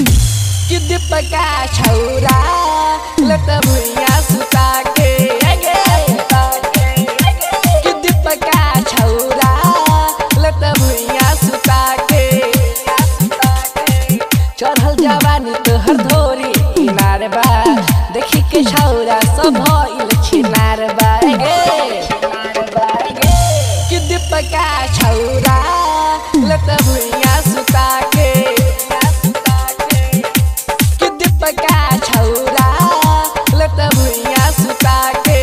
दीपका छौरा लत भुइया सुता के दीपका छौरा लत भुइया सुता के चढ़ल जवानी तोहर धोरी किनार बा देखी के छौरा सब भइल छिनार बा दीपका छौरा लत भुइया सुता के दीपका छौरा लत भुइया सुता के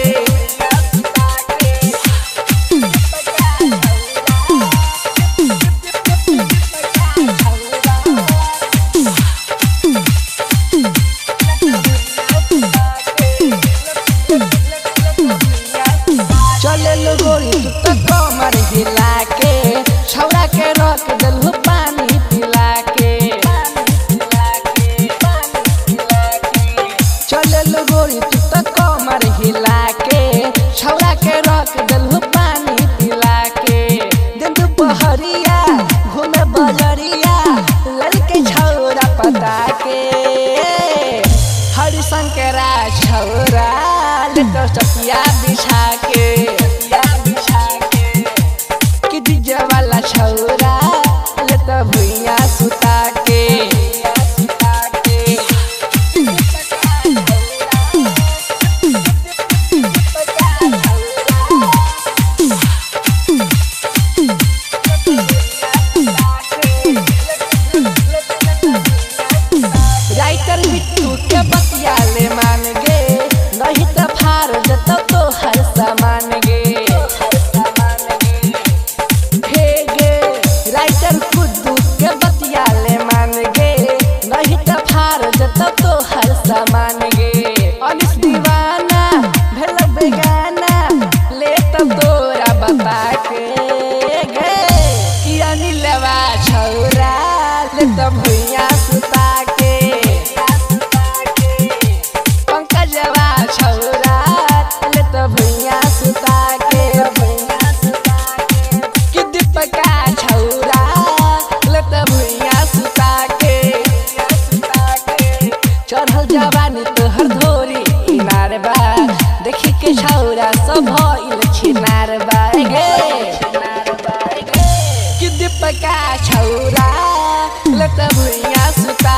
चले लो गोरी तू तो कमर हिला के छौरा के रख दलहु पानी पिला के चले लो गोरी तू तो कमर हिला के छौरा के रख दलहु पानी पिला के दिन दुपहरिया घूमे बजरिया लड़के छौरा पता के हरिशंकरा छौरा ले तो चपिया बिछा के कि डीजे वाला छौरा ले तो भुइया सुता के राइटर बिट्टू के बतिया ले मान गे नहीं तो फार जतो तो हर सामान गे हे गे राइटर खुद्दू के बतिया ले मान गे नहीं तो फार जतो तो हर सामान गे अनिस दीवाना भेल बेगाना ले तो तोरा बता के गे कि अनिलवा छौरा ले तो भुइया सुता के पंकजवा छौरा ले तो भुइया सुता के कि दीपका छौरा ले तो भुइया सुता के चढ़ल जवानी तोहर धोरी किनार बा देखी के छौरा सब भइल छिनार बा कि दीपका छौरा ले तो भुइया सुता